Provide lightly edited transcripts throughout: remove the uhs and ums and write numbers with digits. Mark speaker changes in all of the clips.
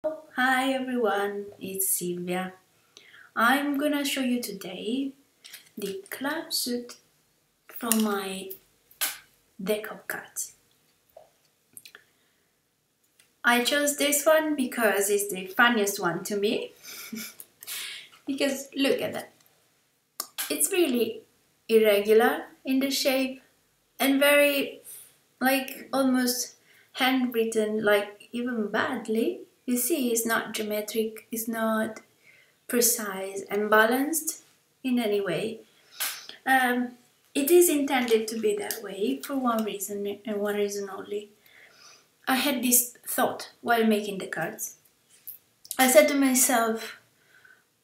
Speaker 1: Hi everyone, it's Silvia. I'm gonna show you today the club suit from my deck of cards. I chose this one because it's the funniest one to me. Because look at that. It's really irregular in the shape and very almost handwritten, like even badly. You see, it's not geometric, it's not precise and balanced in any way. It is intended to be that way for one reason and one reason only. I had this thought while making the cards. I said to myself,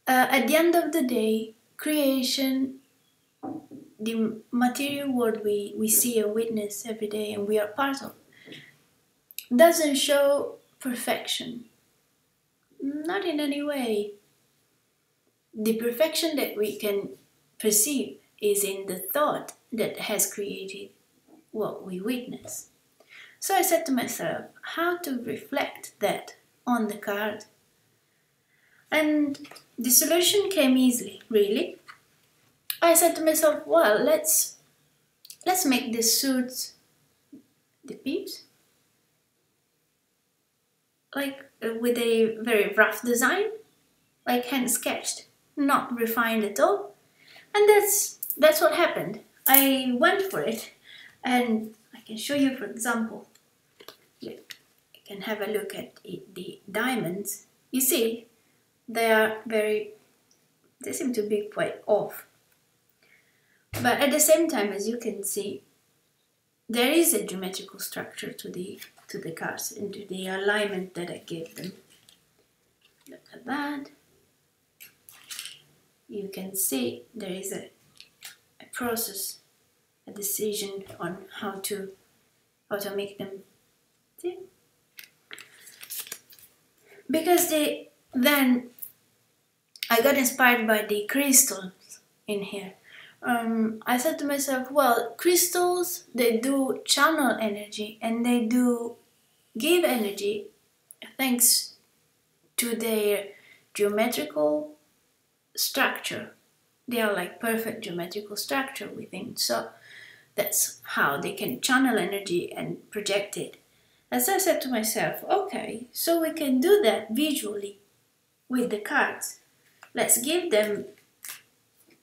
Speaker 1: at the end of the day, creation, the material world we see and witness every day and we are part of, doesn't show perfection. Not in any way. The perfection that we can perceive is in the thought that has created what we witness. So I said to myself, how to reflect that on the card? And the solution came easily, really. I said to myself, well, let's make the suits, the peeps, with a very rough design, like hand sketched, not refined at all. And that's what happened. I went for it, and I can show you, for example. Look, you can have a look at the diamonds. You see, they seem to be quite off. But at the same time, as you can see, there is a geometrical structure to the cards and to the alignment that I gave them. Look at that. You can see there is a process, a decision on how to make them. See? Because then I got inspired by the crystals in here. I said to myself, well, crystals, they do channel energy and they do give energy thanks to their geometrical structure. They are like perfect geometrical structure within, so that's how they can channel energy and project it. As I said to myself, okay, so we can do that visually with the cards. Let's give them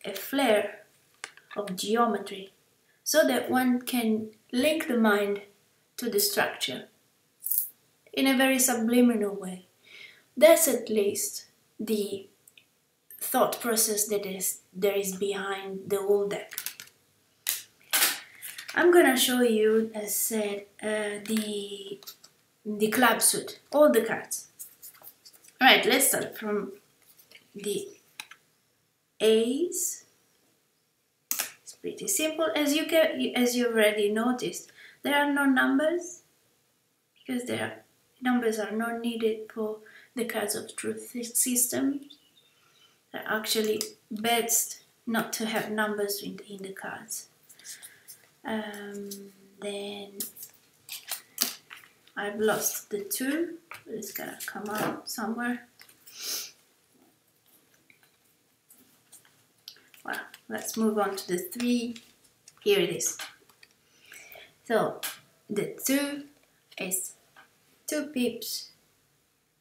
Speaker 1: a flair of geometry so that one can link the mind to the structure in a very subliminal way. That's at least the thought process there is behind the whole deck. I'm gonna show you, as said, the club suit, all the cards. Alright, let's start from the Ace. It's pretty simple. As you already noticed, there are no numbers because numbers are not needed for the cards of truth system. They're actually best not to have numbers in the cards. Then I've lost the 2, but it's gonna come out somewhere. Well, let's move on to the 3. Here it is. So the 2 is 2 pips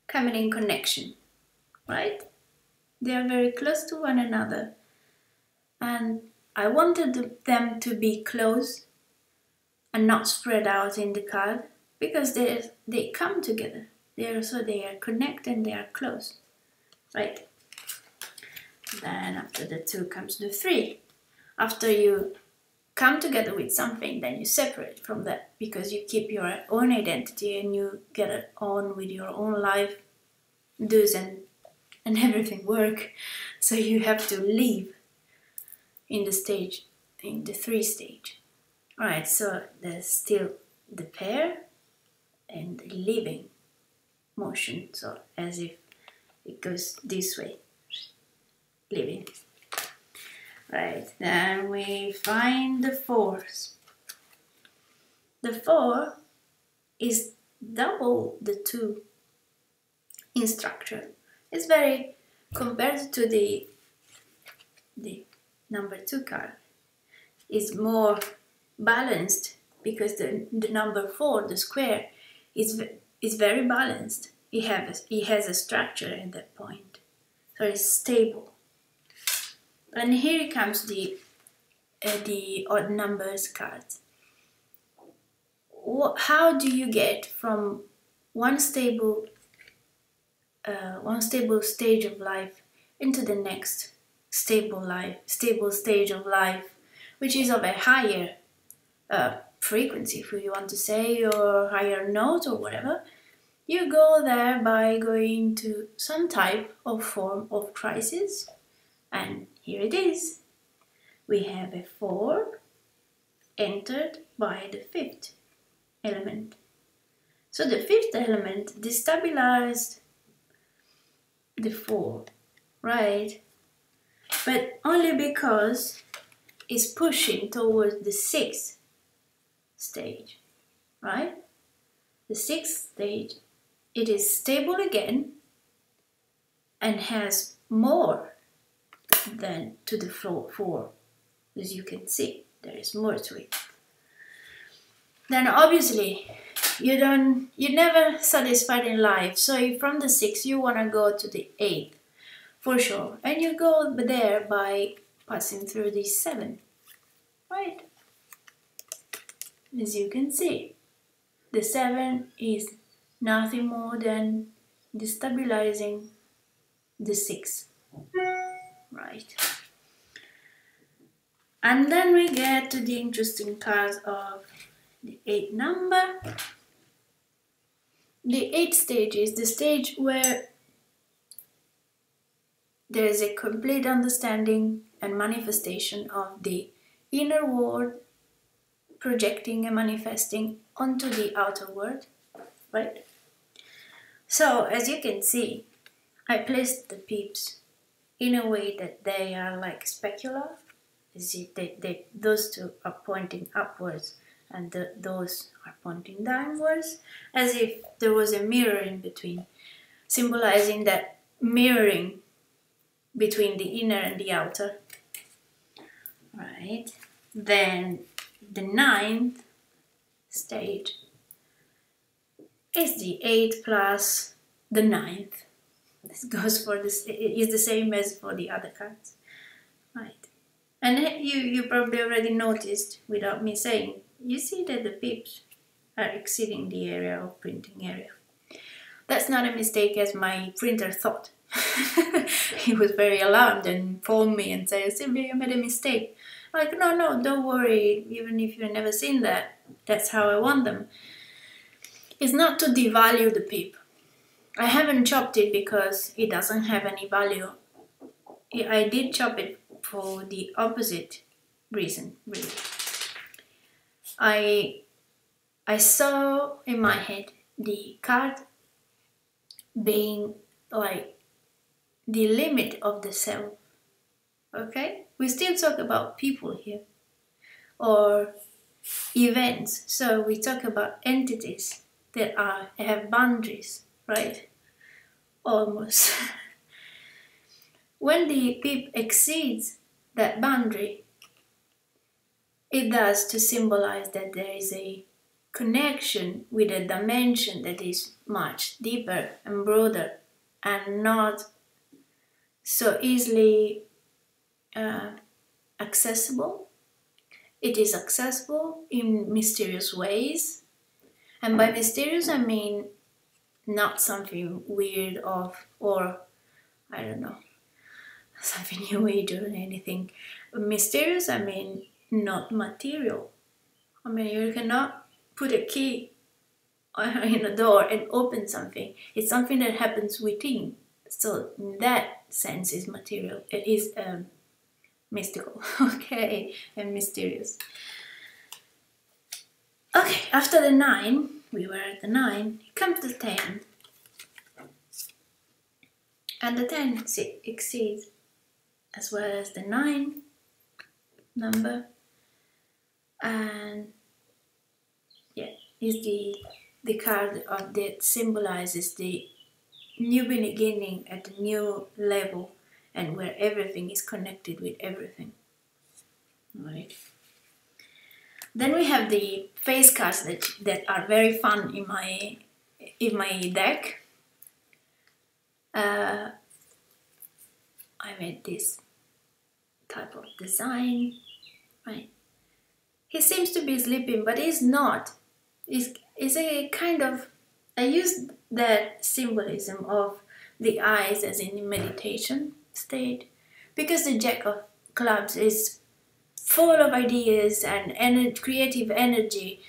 Speaker 1: coming in connection, right? They are very close to one another, and I wanted them to be close and not spread out in the card because they come together. They are connected and they are close, right? Then after the 2 comes the 3. After you come together with something, then you separate from that because you keep your own identity and you get on with your own life, do's and everything work. So you have to leave in the 3 stage. Alright, so there's still the pair and the leaving motion, so as if it goes this way, leaving. Right, then we find the 4s. The 4 is double the 2 in structure. It's very, compared to the number 2 card, is more balanced, because the number 4, the square, is very balanced. It has a structure at that point, so it's stable. And here comes the odd numbers cards. How do you get from one stable stage of life into the next stable stage of life, which is of a higher frequency, if you want to say, or higher note or whatever? You go there by going to some type of form of crisis, and here it is. We have a 4 entered by the 5th element. So the 5th element destabilized the 4, right? But only because it's pushing towards the 6th stage, right? The 6th stage, it is stable again and has more than to the 4. As you can see, there is more to it. Then obviously you're never satisfied in life, so from the 6th you want to go to the 8th for sure, and you go there by passing through the 7, right? As you can see, the 7 is nothing more than destabilizing the 6, right? And then we get to the interesting cards of the 8th number. The 8th stage is the stage where there is a complete understanding and manifestation of the inner world, projecting and manifesting onto the outer world, right? So as you can see, I placed the pips in a way that they are like specular. You see, those two are pointing upwards, and those are pointing downwards, as if there was a mirror in between, symbolizing that mirroring between the inner and the outer, right? Then the 9th stage is the 8 plus the 9th. This goes for this, it is the same as for the other cards, right? And you probably already noticed, without me saying, you see that the pips are exceeding the area of printing area. That's not a mistake, as my printer thought. He was very alarmed and phoned me and said, "Sylvia, you made a mistake." I'm like, no, don't worry, even if you've never seen that, that's how I want them. It's not to devalue the pip. I haven't chopped it because it doesn't have any value. I did chop it for the opposite reason, really. I saw in my head the card being like the limit of the self, okay? We still talk about people here, or events, so we talk about entities that have boundaries, right? Almost. When the pip exceeds that boundary, it does to symbolize that there is a connection with a dimension that is much deeper and broader and not so easily accessible. It is accessible in mysterious ways, and by mysterious I mean not something weird or I don't know, something new age or anything. Mysterious I mean not material. I mean, you cannot put a key in a door and open something. It's something that happens within. So in that sense is material. It is mystical, okay, and mysterious. Okay, after the 9, we were at the 9, comes the 10. And the 10 exceeds as well as the 9 number, and yeah, is the card that symbolizes the new beginning at a new level, and where everything is connected with everything. Right. Then we have the face cards that are very fun in my deck. I made this type of design. Right. He seems to be sleeping, but he's not. It's a kind of, I use that symbolism of the eyes as in meditation state, because the Jack of Clubs is full of ideas and creative energy,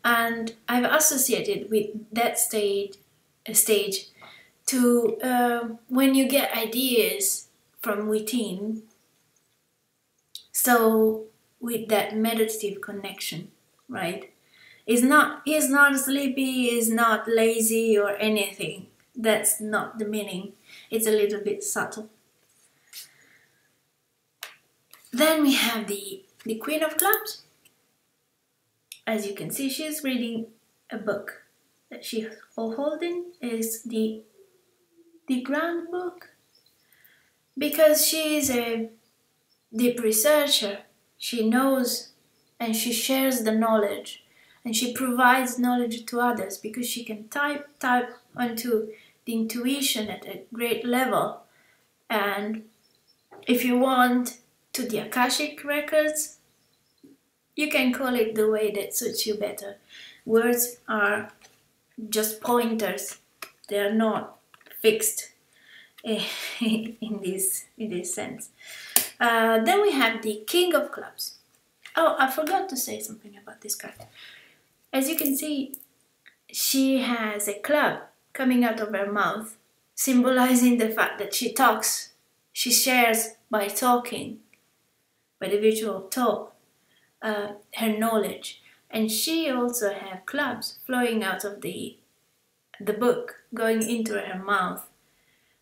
Speaker 1: and I've associated with that stage to when you get ideas from within, so with that meditative connection, right? He's not sleepy, he's not lazy or anything. That's not the meaning. It's a little bit subtle. Then we have the Queen of Clubs. As you can see, she's reading a book. That she's holding is the Grand Book. Because she is a deep researcher, she knows and she shares the knowledge, and she provides knowledge to others because she can type onto the intuition at a great level. And if you want, to the Akashic records, you can call it the way that suits you better. Words are just pointers. They are not fixed in this sense. Then we have the King of Clubs. Oh, I forgot to say something about this card. As you can see, she has a club coming out of her mouth, symbolizing the fact that she talks. She shares by talking, by the virtual talk, her knowledge. And she also has clubs flowing out of the book, going into her mouth,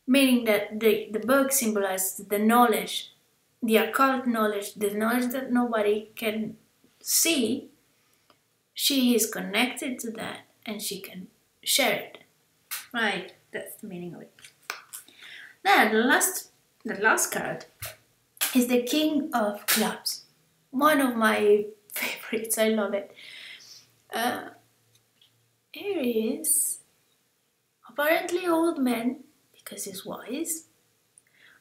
Speaker 1: meaning that the book symbolizes the knowledge, the occult knowledge, the knowledge that nobody can see. She is connected to that and she can share it. Right, that's the meaning of it. Then the last card is the King of Clubs. One of my favorites, I love it. Here he is, apparently old man, because he's wise.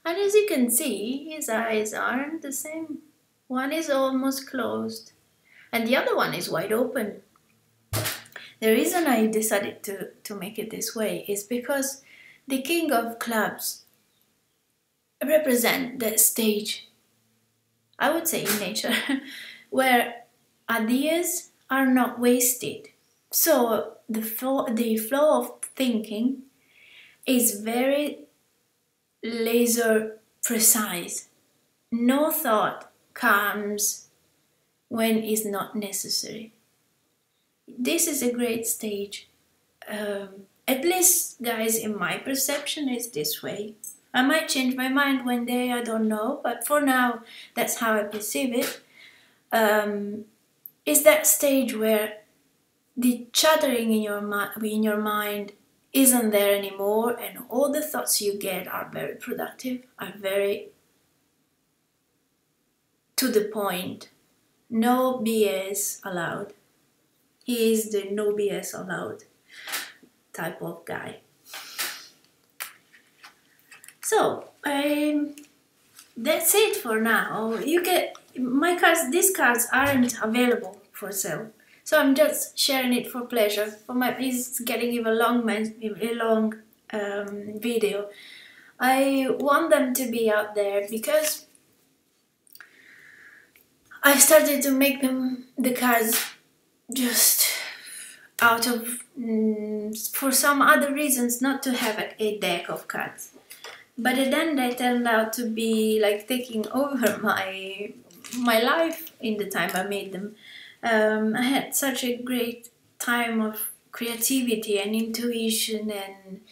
Speaker 1: And as you can see, his eyes aren't the same. One is almost closed, and the other one is wide open. The reason I decided to make it this way is because the King of Clubs represent the stage, I would say in nature, where ideas are not wasted. So the flow of thinking is very laser precise. No thought comes when it's not necessary. This is a great stage. At least, guys, in my perception, it's this way. I might change my mind one day, I don't know, but for now, that's how I perceive it. Is that stage where the chattering in your mind isn't there anymore, and all the thoughts you get are very productive, are very to the point. No BS allowed. He is the no BS allowed type of guy. So that's it for now. You get my cards. These cards aren't available for sale, so I'm just sharing it for pleasure. For my, it's getting even a long video. I want them to be out there because I started to make the cards just out of for some other reasons, not to have a deck of cards. But then they turned out to be like taking over my life in the time I made them. I had such a great time of creativity and intuition, and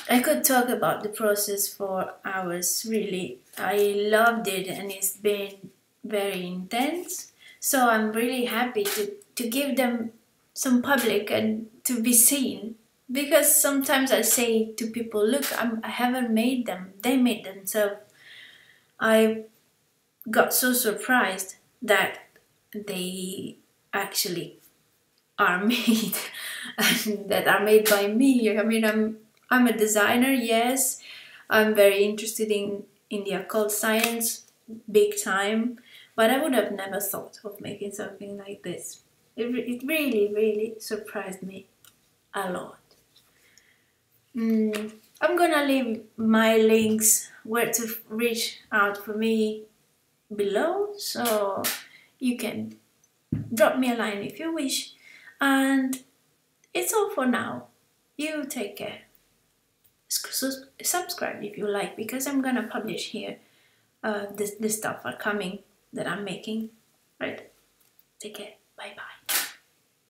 Speaker 1: I could talk about the process for hours, really. I loved it, and it's been very intense. So I'm really happy to give them some public and to be seen. because sometimes I say to people, look, I haven't made them, they made themselves. I got so surprised that they actually are made and that are made by me. I mean, I'm a designer, yes. I'm very interested in the occult science, big time, but I would have never thought of making something like this. It really, really surprised me a lot. I'm gonna leave my links where to reach out for me below, so you can drop me a line if you wish. And it's all for now. You take care. Subscribe if you like, because I'm gonna publish here this stuff are coming that I'm making. Right? Take care. Bye bye.